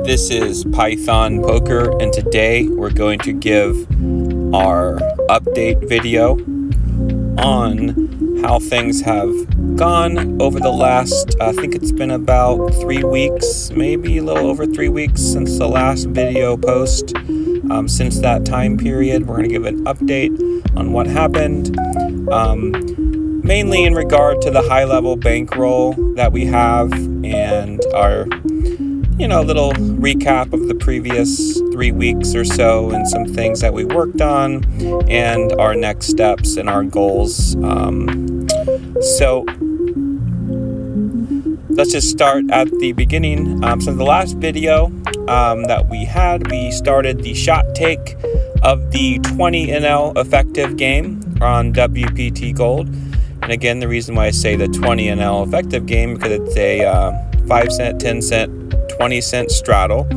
This is Python Poker, and today we're going to give our update video on how things have gone over the last, I think it's been about 3 weeks, maybe a little over 3 weeks since the last video post. Since that time period, we're going to give an update on what happened, mainly in regard to the high-level bankroll that we have and our little recap of the previous 3 weeks or so and some things that we worked on and our next steps and our goals. So let's just start at the beginning. So the last video that we started the shot take of the 20 NL effective game on WPT Gold. And again, the reason why I say the 20 NL effective game, because it's a 5 cent, 10 cent, 20 cent straddle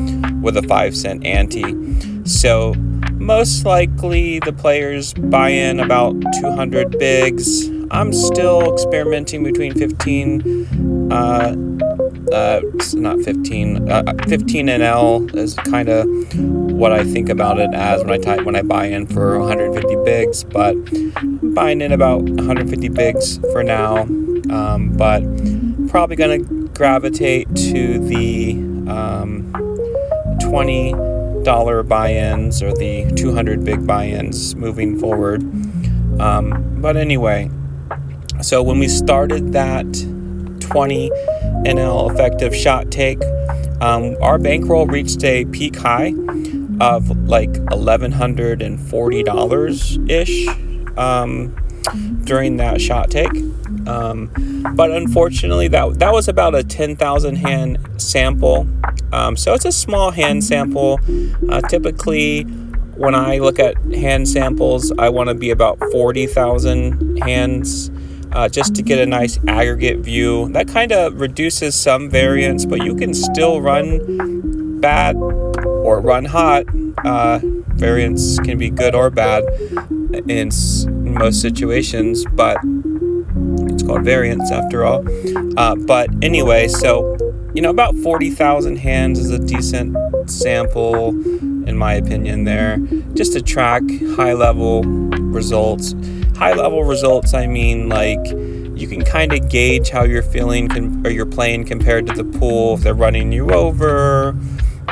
with a 5 cent ante. So most likely the players buy in about 200 bigs. I'm still experimenting between 15 NL is kind of what I think about it as when I buy in for 150 bigs, but I'm buying in about 150 bigs for now, but probably going to gravitate to the $20 buy-ins or the 200 big buy-ins moving forward. But anyway, so when we started that 20 NL effective shot take, our bankroll reached a peak high of like $1,140-ish during that shot take. But unfortunately, that was about a 10,000 hand sample. So it's a small hand sample. Typically, when I look at hand samples, I want to be about 40,000 hands just to get a nice aggregate view. That kind of reduces some variance, but you can still run bad or run hot. Variance can be good or bad in most situations, but it's called variance after all. But anyway, so about 40,000 hands is a decent sample in my opinion there, just to track high-level results. High-level results, I mean, like, you can kind of gauge how you're feeling or you're playing compared to the pool, if they're running you over,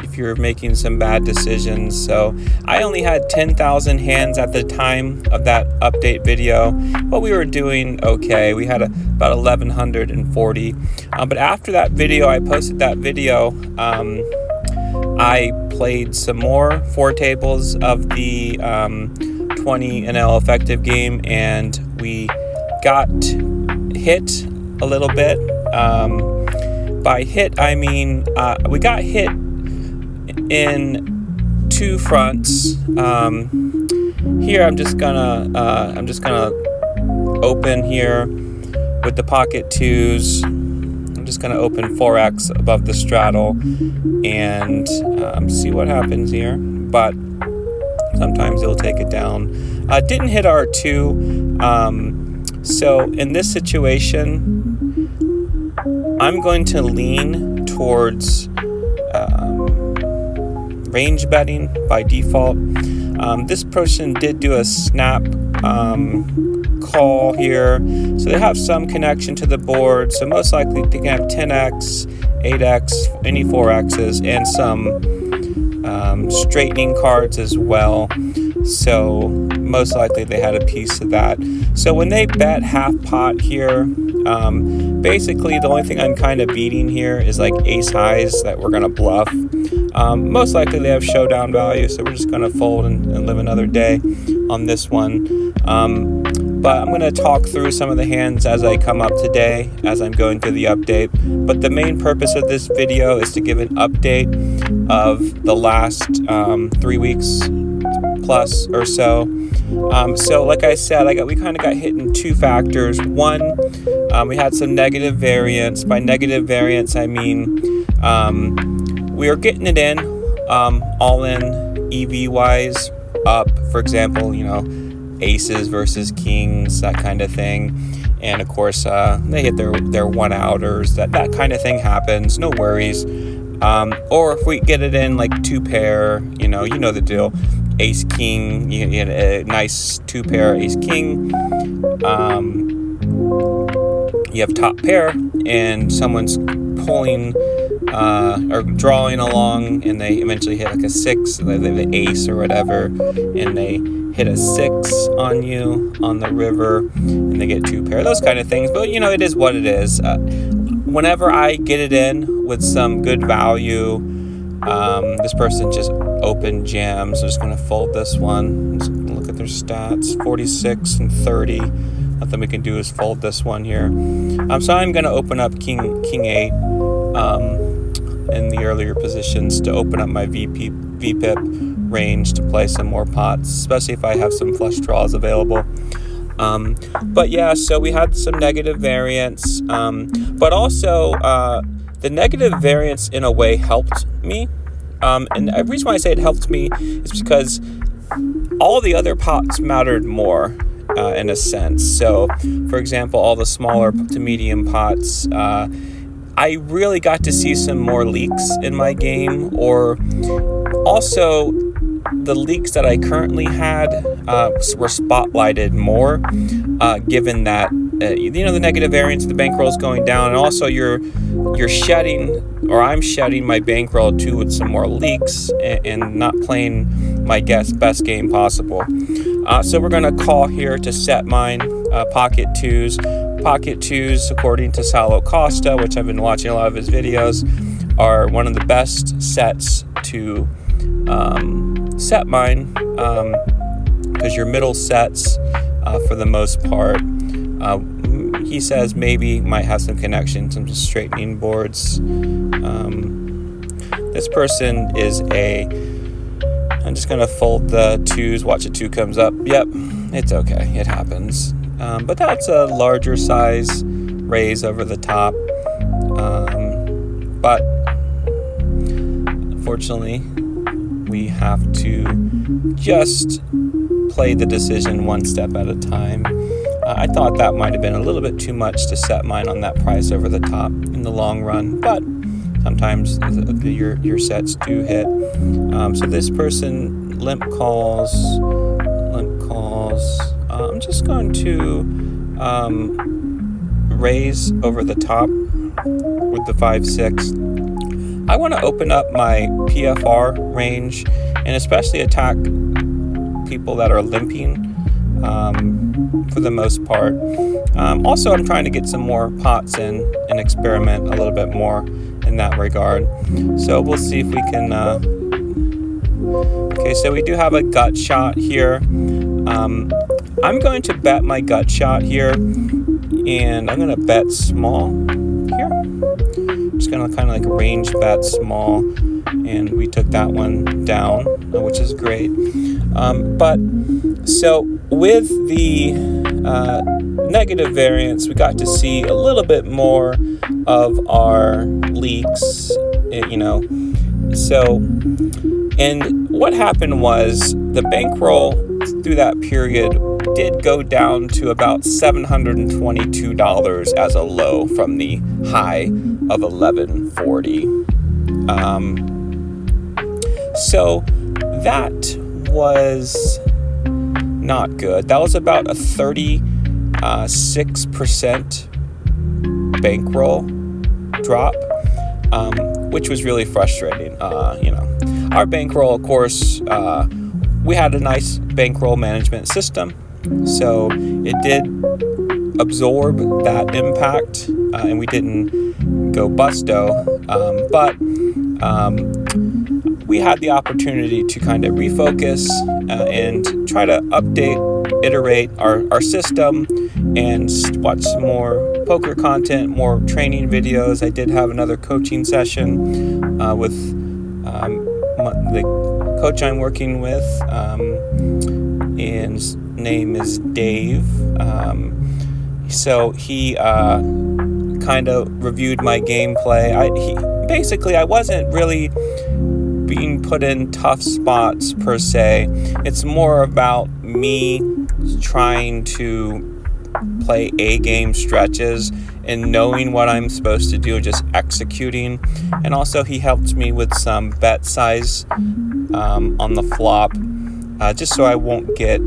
if you're making some bad decisions. So I only had 10,000 hands at the time of that update video, but we were doing okay. We had about 1,140. But after that video, I posted that video, I played some more 4 tables of the 20 NL effective game, and we got hit a little bit. By hit, I mean we got hit in 2 fronts. Here I'm just gonna open here with the pocket 2s. I'm just gonna open 4x above the straddle and see what happens here. But sometimes it'll take it down. Didn't hit R2. So in this situation, I'm going to lean towards range betting by default. This person did do a snap call here, so they have some connection to the board. So most likely they can have 10x, 8x, any 4x's, and some straightening cards as well. So most likely they had a piece of that. So when they bet half pot here, basically the only thing I'm kind of beating here is like ace highs that we're gonna bluff. Most likely they have showdown value, so we're just gonna fold and live another day on this one. But I'm gonna talk through some of the hands as I come up today, as I'm going through the update. But the main purpose of this video is to give an update of the last 3 weeks plus or so. So like I said, we kind of got hit in 2 factors. One, we had some negative variance. By negative variance, I mean we are getting it in, all in EV wise up. For example, aces versus kings, that kind of thing. and of course they hit their one outers. That kind of thing happens. No worries. Or if we get it in like two pair, you know the deal. Ace king, you get a nice two pair ace king. You have top pair, and someone's pulling or drawing along, and they eventually hit like a 6, they have the ace or whatever, and they hit a 6 on you on the river, and they get two pair, those kind of things. But it is what it is. Whenever I get it in with some good value, this person just opened jams. I'm just going to fold this one. Just look at their stats, 46 and 30. Nothing we can do is fold this one here. So I'm going to open up king 8 in the earlier positions to open up my VPIP range to play some more pots, especially if I have some flush draws available. But yeah, so we had some negative variance, but also the negative variance in a way helped me. And the reason why I say it helped me is because all the other pots mattered more. In a sense. So, for example, all the smaller to medium pots, I really got to see some more leaks in my game, or also the leaks that I currently had were spotlighted more, given that the negative variance of the bankroll is going down, and also you're shedding, or I'm shedding my bankroll too with some more leaks and not playing my best game possible. So we're going to call here to set mine pocket twos. Pocket twos, according to Salo Costa, which I've been watching a lot of his videos, are one of the best sets to set mine, because your middle sets, for the most part, he says maybe might have some connection to some straightening boards. This person is I'm just going to fold the twos, watch a 2 comes up. Yep, it's okay, it happens. But that's a larger size raise over the top. But unfortunately, we have to just play the decision one step at a time. I thought that might have been a little bit too much to set mine on that price over the top in the long run, but sometimes your sets do hit. So this person limp calls. I'm just going to raise over the top with the 5-6. I want to open up my PFR range and especially attack people that are limping, for the most part. Also, I'm trying to get some more pots in and experiment a little bit more in that regard. So we'll see if we can... Okay, so we do have a gut shot here. I'm going to bet my gut shot here, and I'm going to bet small here. I'm just going to kind of like range bet small, and we took that one down, which is great. But so with the negative variance, we got to see a little bit more of our leaks, So, and what happened was the bankroll through that period did go down to about $722 as a low from the high of $1140. So that was not good. That was about a 36% bankroll drop, which was really frustrating. Our bankroll, of course, we had a nice bankroll management system, so it did absorb that impact, and we didn't go busto, but we had the opportunity to kind of refocus and try to iterate our system and watch some more poker content, more training videos. I did have another coaching session with the coach I'm working with, and his name is Dave. So he kind of reviewed my gameplay. I wasn't really being put in tough spots per se. It's more about me trying to play A-game stretches and knowing what I'm supposed to do and just executing. And also he helped me with some bet size on the flop, just so I won't get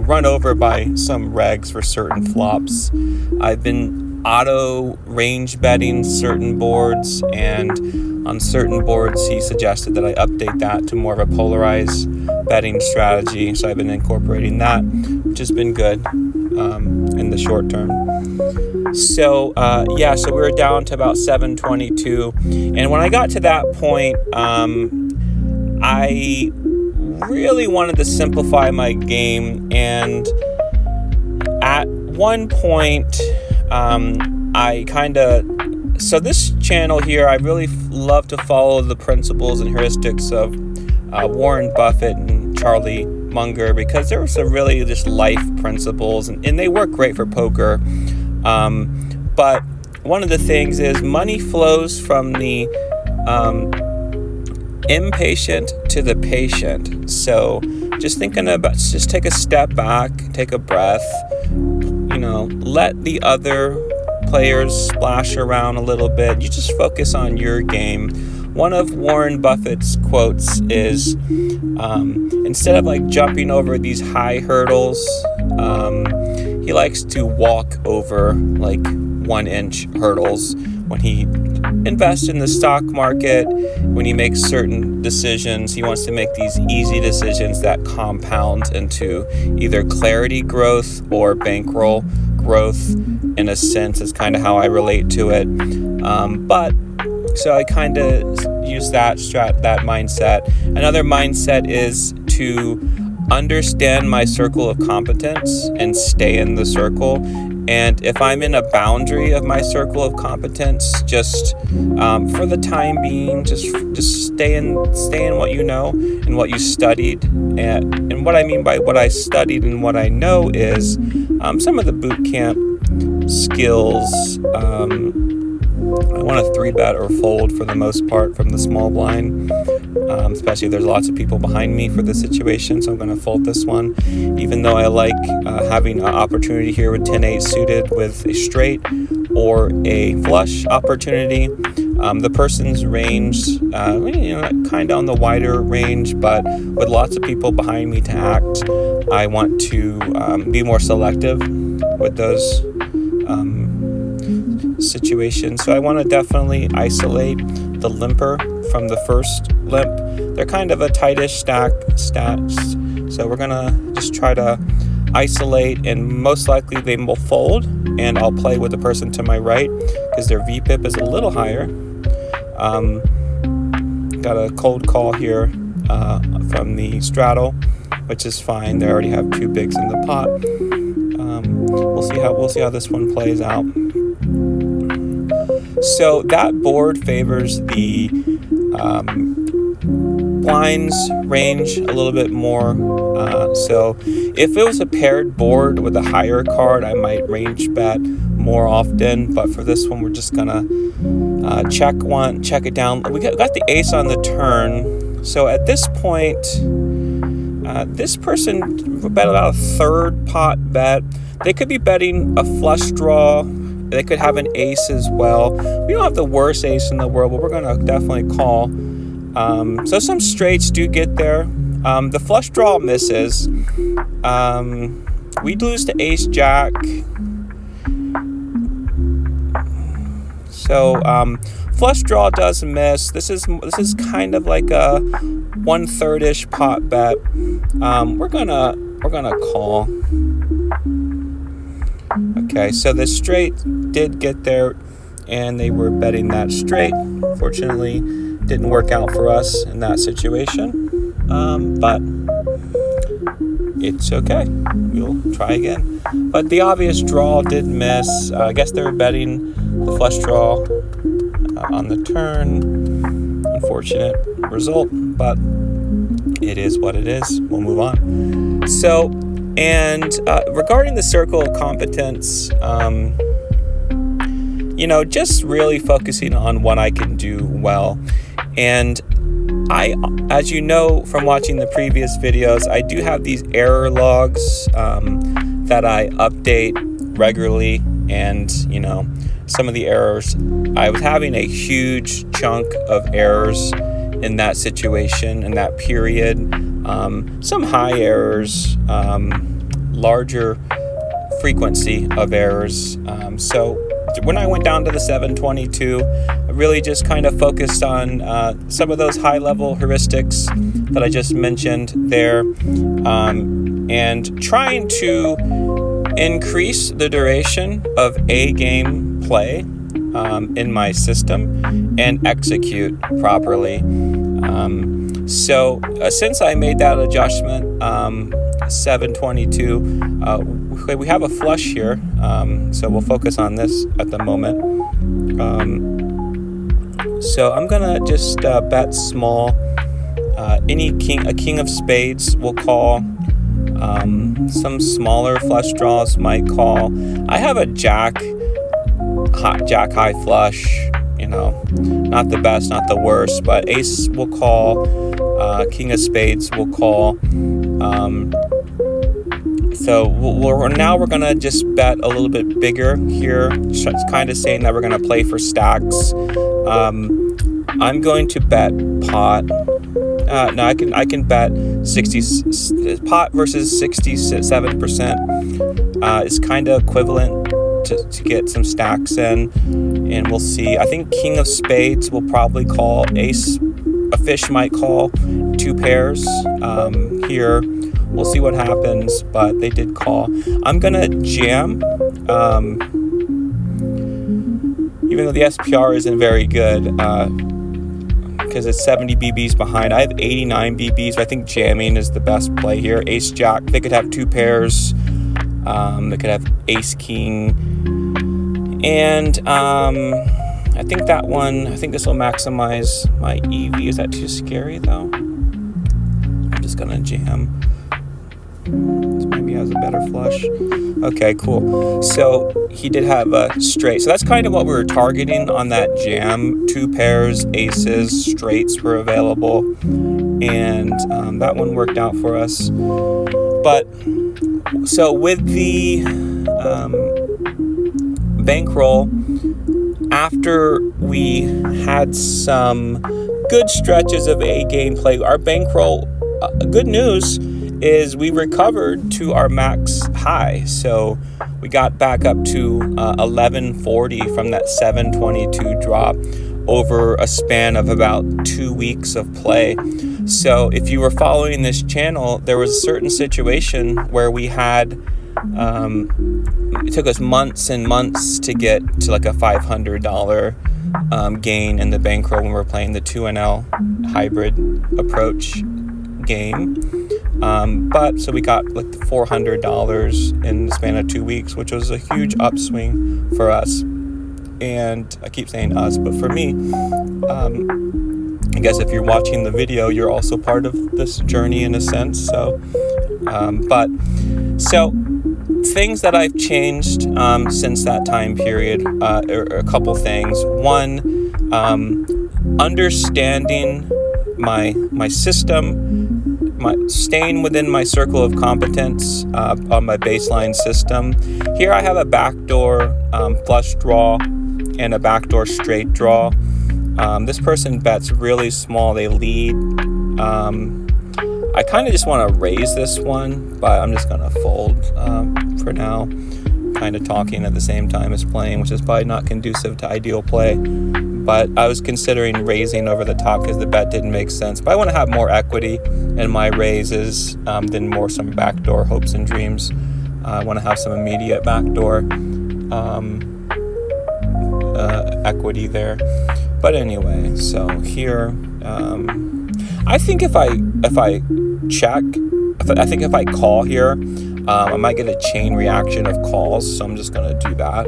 run over by some regs for certain flops. I've been auto range betting certain boards, and on certain boards he suggested that I update that to more of a polarized betting strategy. So I've been incorporating that, which has been good in the short term. So so we were down to about 722, and when I got to that point, I really wanted to simplify my game, and at one point so this channel here, I really love to follow the principles and heuristics of Warren Buffett and Charlie Munger, because there were some really just life principles, and they work great for poker. But one of the things is money flows from the impatient to the patient. So just take a step back, take a breath, let the other players splash around a little bit. You just focus on your game. One of Warren Buffett's quotes is, instead of jumping over these high hurdles, he likes to walk over 1-inch hurdles when he invests in the stock market. When he makes certain decisions, he wants to make these easy decisions that compound into either clarity growth or bankroll growth. In a sense, is kind of how I relate to it. So I kind of use that mindset. Another mindset is to understand my circle of competence and stay in the circle. And if I'm in a boundary of my circle of competence, just for the time being, just stay in what you know and what you studied. And what I mean by what I studied and what I know is some of the boot camp skills. I want to 3-bet or fold for the most part from the small blind, especially if there's lots of people behind me for this situation, so I'm going to fold this one, even though I like having an opportunity here with 10-8 suited with a straight or a flush opportunity. The person's range, kind of on the wider range, but with lots of people behind me to act, I want to be more selective with those situations. So I want to definitely isolate the limper from the first limp. They're kind of a tightish stats, so we're gonna just try to isolate, and most likely they will fold, and I'll play with the person to my right because their VPIP is a little higher. Got a cold call here from the straddle, which is fine. They already have 2 bigs in the pot. We'll see how this one plays out. So that board favors the blinds range a little bit more. So if it was a paired board with a higher card, I might range bet more often. But for this one, we're just gonna check it down. We got the ace on the turn. So at this point, this person bet about a 3rd pot bet. They could be betting a flush draw. They could have an ace as well. We don't have the worst ace in the world, but we're going to definitely call. So some straights do get there. The flush draw misses. We lose to ace jack. So flush draw does miss. This is kind of like a 1/3-ish pot bet. We're gonna call. Okay, so the straight did get there, and they were betting that straight. Fortunately, didn't work out for us in that situation, but it's okay. We'll try again. But the obvious draw did miss. I guess they were betting the flush draw on the turn. Unfortunate result, but it is what it is. We'll move on. So, and regarding the circle of competence, just really focusing on what I can do well. And I, as you know from watching the previous videos, I do have these error logs that I update regularly, and some of the errors, I was having a huge chunk of errors in that situation, in that period. Some high errors, larger frequency of errors. So when I went down to the 722, I really just kind of focused on some of those high-level heuristics that I just mentioned there, and trying to increase the duration of a game play in my system and execute properly. So since I made that adjustment, 722, we have a flush here, so we'll focus on this at the moment. So I'm gonna just bet small. A king of spades will call. Some smaller flush draws might call. I have a jack high flush, not the best, not the worst, but ace will call, king of spades will call. So we're gonna just bet a little bit bigger here. It's kind of saying that we're gonna play for stacks. I'm going to bet pot. No, I can bet 60 pot versus 67% is kind of equivalent to get some stacks in, and we'll see. I think king of spades will probably call. Ace, a fish might call 2 pairs here. We'll see what happens, but they did call. I'm gonna jam, even though the SPR isn't very good, because it's 70 BBs behind. I have 89 BBs, but I think jamming is the best play here. Ace jack, they could have 2 pairs. They could have ace king, and I think this will maximize my EV. Is that too scary though? I'm just gonna jam. This maybe has a better flush. Okay, cool. So he did have a straight. So that's kind of what we were targeting on that jam. 2 pairs, aces, straights were available, and that one worked out for us. But so with the bankroll, after we had some good stretches of A gameplay, our bankroll, good news is we recovered to our max high. So we got back up to 1140 from that 722 drop over a span of about 2 weeks of play. So if you were following this channel, there was a certain situation where we had it took us months and months to get to like a $500 gain in the bankroll when we were playing the 2NL hybrid approach game. But so we got like $400 in the span of 2 weeks, which was a huge upswing for us. And I keep saying us, but for me, I guess if you're watching the video, you're also part of this journey in a sense. So, so things that I've changed since that time period are a couple things. One, understanding my system, staying within my circle of competence on my baseline system. Here I have a backdoor flush draw and a backdoor straight draw. This person bets really small. They lead. I kind of just want to raise this one, but I'm just going to fold for now. Kind of talking at the same time as playing, which is probably not conducive to ideal play. But I was considering raising over the top because the bet didn't make sense. But I want to have more equity in my raises than more some backdoor hopes and dreams. I want to have some immediate backdoor equity there. But anyway, so here, I think if I check, I think if I call here, I might get a chain reaction of calls. So I'm just gonna do that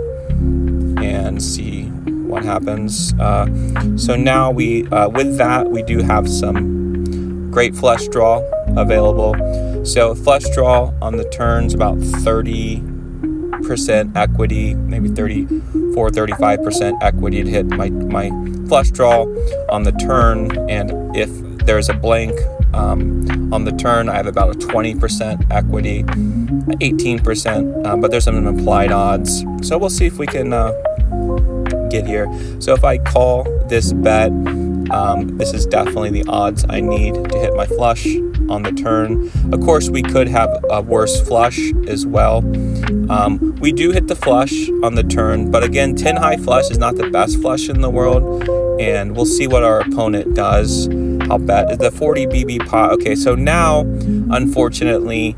and see what happens. So now with that, we do have some great flush draw available. So flush draw on the turns about 30% equity, maybe 34-35% equity to hit my flush draw on the turn, and if there's a blank On the turn, I have about a 20% equity, 18%, but there's some implied odds. So we'll see if we can get here. So if I call this bet, this is definitely the odds I need to hit my flush on the turn. Of course, we could have a worse flush as well. We do hit the flush on the turn, but again, 10 high flush is not the best flush in the world, and we'll see what our opponent does. I'll bet the 40 BB pot. Okay, so now, unfortunately,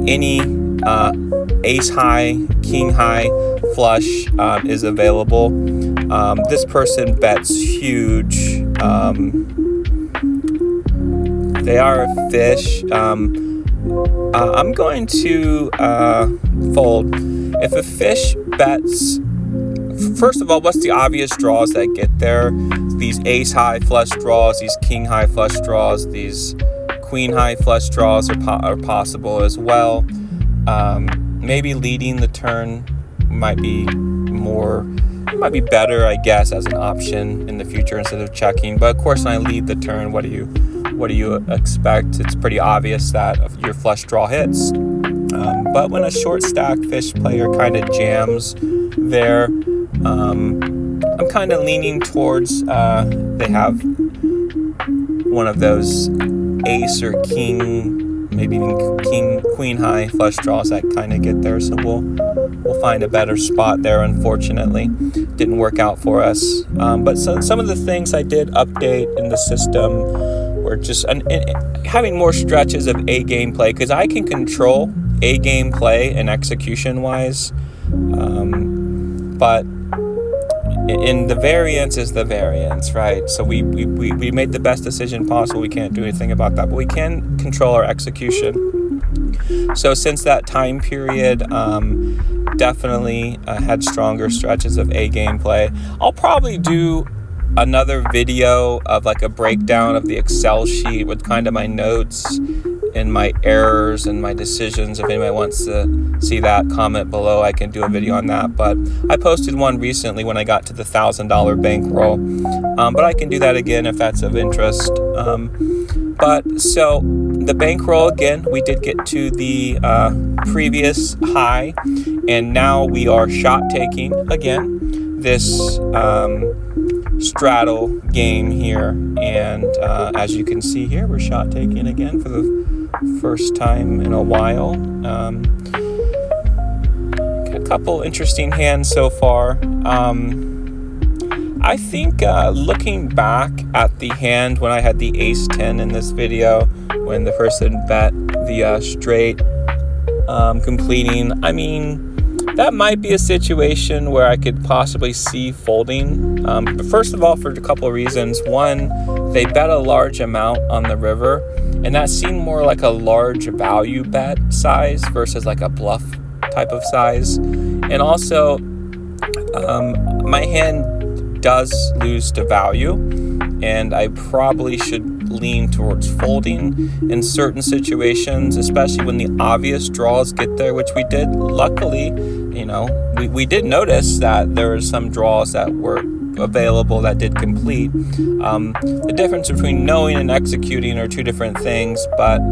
any ace high, king high flush is available. This person bets huge. They are a fish. I'm going to fold. If a fish bets, first of all, what's the obvious draws that get there? These ace high flush draws, these king high flush draws, these queen high flush draws are possible as well. Maybe leading the turn might be better, I guess, as an option in the future instead of checking. But of course, when I lead the turn, what do you expect? It's pretty obvious that your flush draw hits. But when a short stack fish player kind of jams there, I'm kind of leaning towards they have one of those ace or king, maybe even king, queen high flush draws that kind of get there. So we'll find a better spot there. Unfortunately, didn't work out for us. But some of the things I did update in the system were just having more stretches of A game play, because I can control A game play and execution wise. But in the variance is the variance, right? So we made the best decision possible. We can't do anything about that, but we can control our execution. So since that time period, definitely had stronger stretches of A game play. I'll probably do another video of like a breakdown of the Excel sheet with kind of my notes and my errors and my decisions. If anybody wants to see that, comment below. I can do a video on that. But I posted one recently when I got to the $1,000 bankroll. But I can do that again if that's of interest. But so the bankroll, again, we did get to the previous high, and now we are shot taking again this straddle game here. And as you can see here, we're shot taking again for the first time in a while. A couple interesting hands so far. I think looking back at the hand when I had the ace 10 in this video, when the person bet the straight completing, I mean, that might be a situation where I could possibly see folding. But first of all, for a couple of reasons. One, they bet a large amount on the river, and that seemed more like a large value bet size versus like a bluff type of size. And also, my hand does lose to value, and I probably should lean towards folding in certain situations, especially when the obvious draws get there, which we did. Luckily, you know, we did notice that there were some draws that were available that did complete. The difference between knowing and executing are two different things, but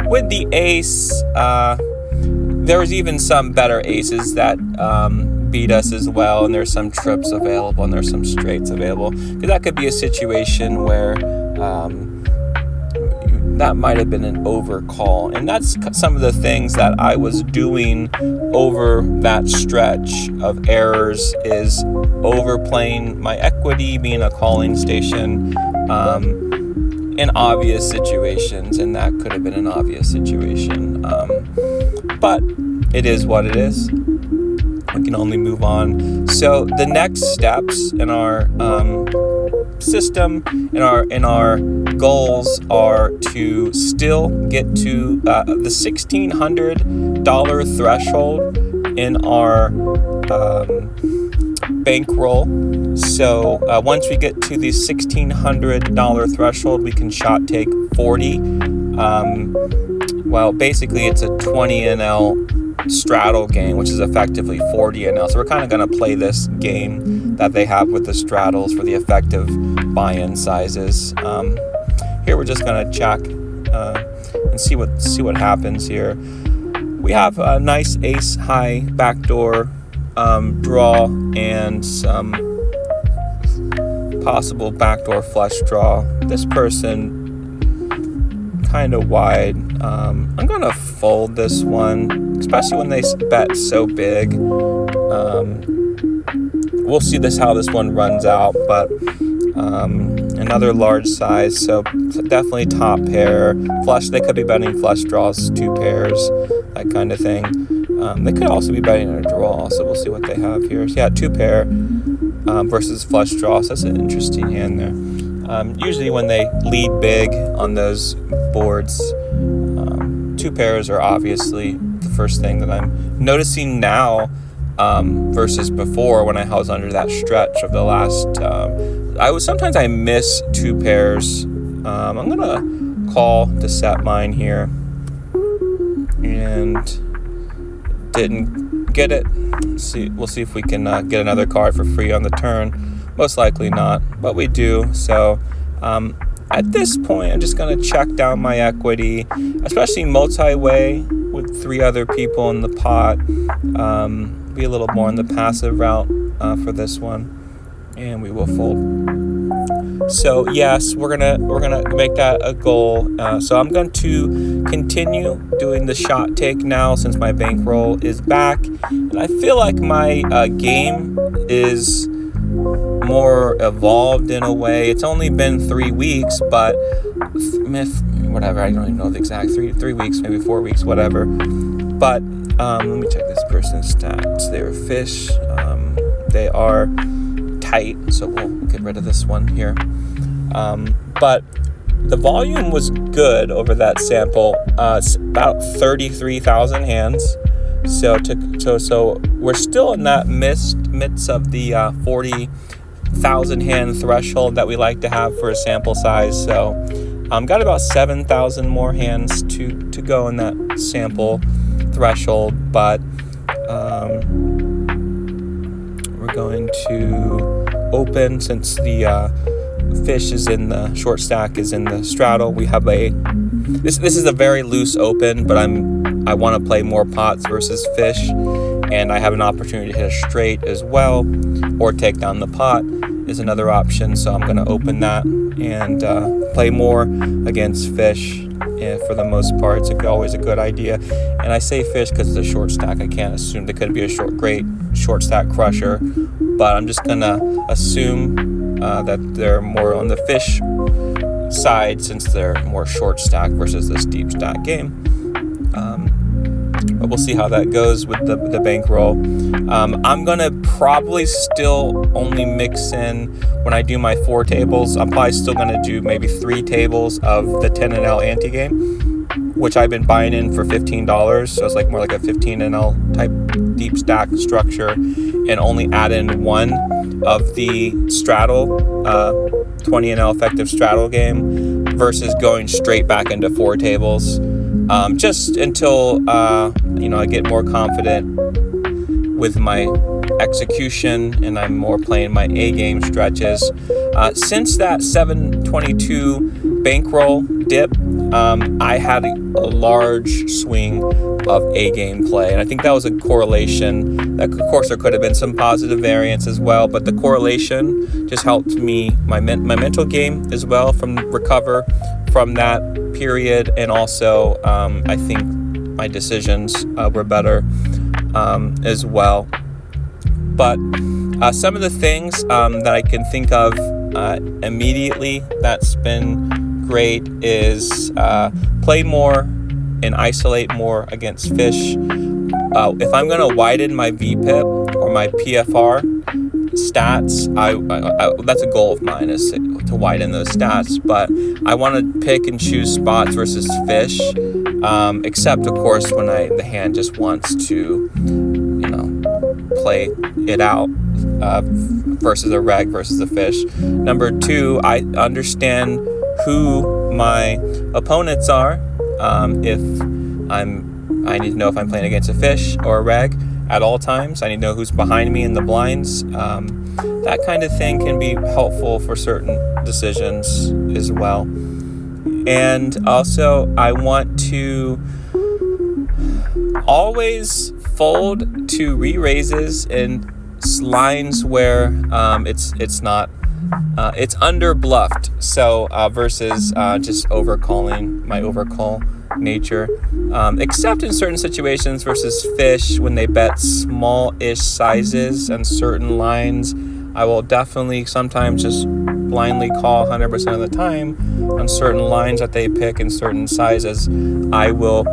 with the ace, there was even some better aces that beat us as well, and there's some trips available and there's some straights available, because that could be a situation where that might have been an overcall. And that's some of the things that I was doing over that stretch of errors, is overplaying my equity, being a calling station in obvious situations, and that could have been an obvious situation. But it is what it is. We can only move on. So the next steps in our system, in our goals, are to still get to the $1,600 threshold in our bankroll. So once we get to the $1,600 threshold, we can shot take 40. Well, basically it's a 20 NL straddle game, which is effectively 40 NL. So we're kind of going to play this game that they have with the straddles for the effective buy-in sizes. here we're just gonna check and see what happens here. We have a nice ace high backdoor draw and some possible backdoor flush draw. This person kind of wide. I'm gonna fold this one, especially when they bet so big. We'll see how this one runs out, but another large size, so definitely top pair. Flush, they could be betting flush draws, 2 pairs, that kind of thing. They could also be betting a draw, so we'll see what they have here. So yeah, 2 pair versus flush draw, so that's an interesting hand there. Usually when they lead big on those boards, 2 pairs are obviously the first thing that I'm noticing now versus before when I was under that stretch of the last. Sometimes I miss 2 pairs. I'm gonna call to set mine here, and didn't get it. We'll see if we can get another card for free on the turn. Most likely not, but we do. So at this point, I'm just going to check down my equity, especially multi-way with 3 other people in the pot. Be a little more on the passive route for this one, and we will fold. So yes, we're gonna make that a goal. So I'm going to continue doing the shot take now since my bankroll is back, and I feel like my game is more evolved in a way. It's only been 3 weeks, but whatever, I don't even know the exact 3 weeks, maybe 4 weeks, whatever. But let me check this person's stats. They're fish. They are tight, so we'll get rid of this one here. But the volume was good over that sample. It's about 33,000 hands. So we're still in that midst of the 40,000 hand threshold that we like to have for a sample size. So got about 7,000 more hands to go in that sample threshold, but we're going to open since the fish is in the short stack is in the straddle. We have this is a very loose open, but I want to play more pots versus fish, and I have an opportunity to hit a straight as well, or take down the pot is another option. So I'm going to open that and play more against fish. And for the most part, it's always a good idea. And I say fish because it's a short stack. I can't assume they could be a great short stack crusher, but I'm just going to assume that they're more on the fish side since they're more short stack versus this deep stack game. But we'll see how that goes with the bankroll. I'm gonna probably still only mix in when I do my 4 tables. I'm probably still gonna do maybe 3 tables of the 10 NL ante game, which I've been buying in for $15. So it's more like a 15 NL type deep stack structure, and only add in 1 of the straddle, 20 NL effective straddle game, versus going straight back into 4 tables. Just until I get more confident with my execution and I'm more playing my A game stretches. Since that 722 bankroll dip, I had a large swing of A game play, and I think that was a correlation. Of course, there could have been some positive variance as well, but the correlation just helped me my mental game as well recover from that period, and also I think my decisions were better as well. But some of the things that I can think of immediately that's been great is play more and isolate more against fish. If I'm going to widen my VPIP or my PFR stats, I that's a goal of mine, is to widen those stats, but I want to pick and choose spots versus fish, except of course when the hand just wants to play it out versus a reg versus a fish. Number 2, I understand who my opponents are. If I need to know if I'm playing against a fish or a reg at all times. I need to know who's behind me in the blinds. That kind of thing can be helpful for certain decisions as well. And also, I want to always fold to re-raises in lines where it's not it's under bluffed, so versus just overcalling, my overcall nature, except in certain situations versus fish when they bet small-ish sizes and certain lines. I will definitely sometimes just blindly call 100% of the time on certain lines that they pick in certain sizes. I will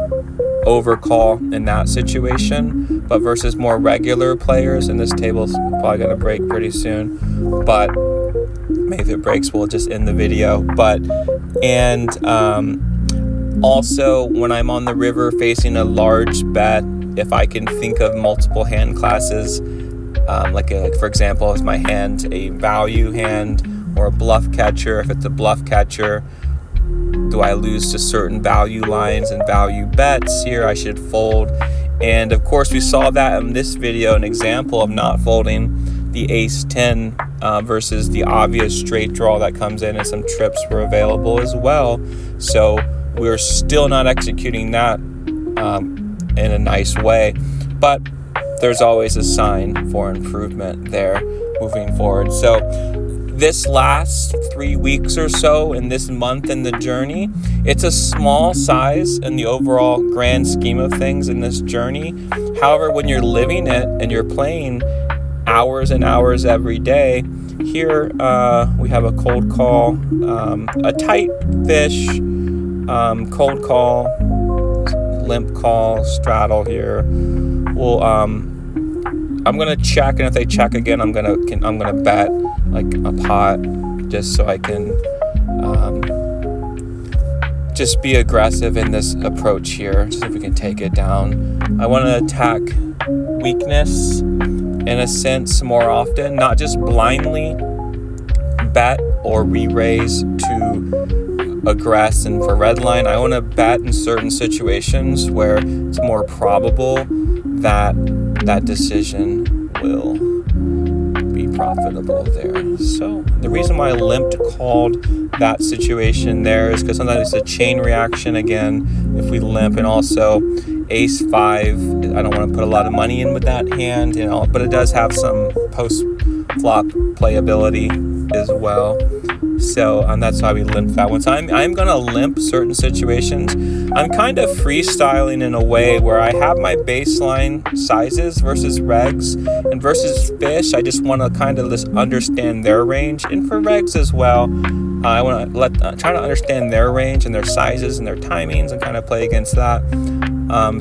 overcall in that situation, but versus more regular players, and this table's probably going to break pretty soon, but maybe if it breaks we'll just end the video. But and also when I'm on the river facing a large bet, if I can think of multiple hand classes, like for example, is my hand a value hand or a bluff catcher? If it's a bluff catcher, do I lose to certain value lines and value bets? Here I should fold. And of course we saw that in this video, an example of not folding the ace 10 versus the obvious straight draw that comes in, and some trips were available as well. So we're still not executing that in a nice way, but there's always a sign for improvement there moving forward. So this last 3 weeks or so in this month in the journey, it's a small size in the overall grand scheme of things in this journey. However, when you're living it and you're playing hours and hours every day, here we have a cold call, a tight fish, cold call, limp call, straddle here. We'll I'm gonna check, and if they check again, I'm gonna bet like a pot, just so I can just be aggressive in this approach here. See if we can take it down. I want to attack weakness in a sense more often, not just blindly bet or re-raise to aggress and for red line. I want to bet in certain situations where it's more probable that that decision will be profitable there. So the reason why I limped called that situation there is because sometimes it's a chain reaction again if we limp, and also ace 5, I don't want to put a lot of money in with that hand, you know, but it does have some post flop playability as well. So that's why we limp that one. So I'm gonna limp certain situations. I'm kind of freestyling in a way where I have my baseline sizes versus regs, and versus fish, I just want to kind of just understand their range, and for regs as well, I want to try to understand their range and their sizes and their timings and kind of play against that.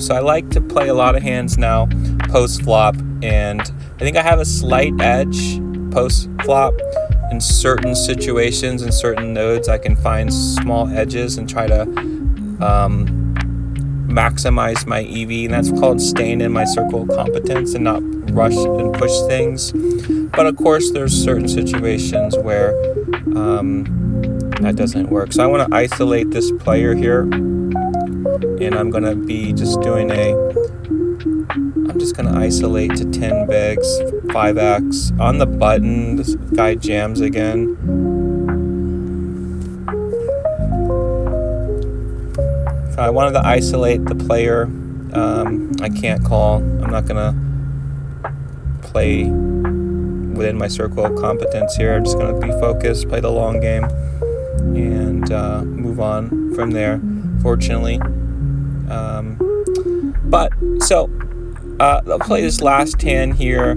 So I like to play a lot of hands now post flop, and I think I have a slight edge post flop. In certain situations and certain nodes, I can find small edges and try to maximize my EV, and that's called staying in my circle of competence and not rush and push things. But of course, there's certain situations where that doesn't work. So I want to isolate this player here, and I'm going to be just doing I'm just going to isolate to 10 bigs, 5x. On the button, this guy jams again. If I wanted to isolate the player, I can't call. I'm not going to play within my circle of competence here. I'm just going to be focused, play the long game, and move on from there, fortunately. I'll play this last hand here,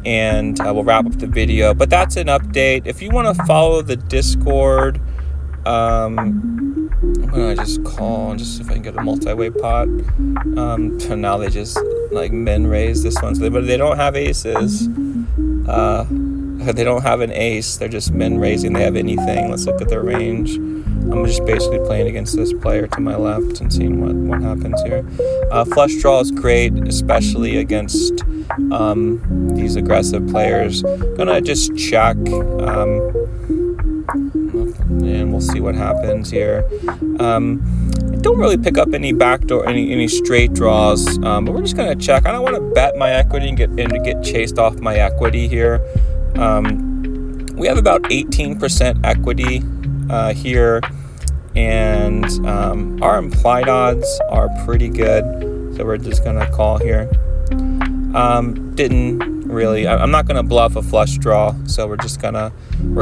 and we'll wrap up the video. But that's an update. If you want to follow the Discord, I'm gonna just call, just if I can get a multi-way pot. So now they just like min raise this one, but they don't have aces. They don't have an ace. They're just min raising. They have anything. Let's look at their range. I'm just basically playing against this player to my left and seeing what happens here. Flush draw is great, especially against these aggressive players. Gonna just check, and we'll see what happens here. I don't really pick up any backdoor, any straight draws, but we're just gonna check. I don't want to bet my equity and get chased off my equity here. We have about 18% equity here, and our implied odds are pretty good, so we're just gonna call here. Didn't really, I'm not gonna bluff a flush draw, so we're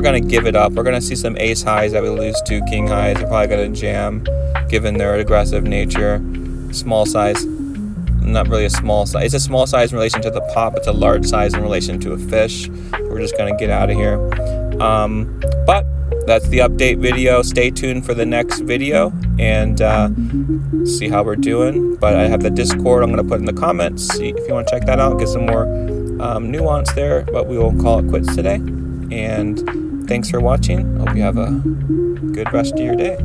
gonna give it up. We're gonna see some ace highs that we lose to, king highs. They're probably gonna jam given their aggressive nature. Small size, not really a small size. It's a small size in relation to the pot. It's a large size in relation to a fish. We're just gonna get out of here. But that's the update video. Stay tuned for the next video and see how we're doing. But I have the Discord I'm going to put in the comments. See if you want to check that out. Get some more nuance there. But we will call it quits today. And thanks for watching. Hope you have a good rest of your day.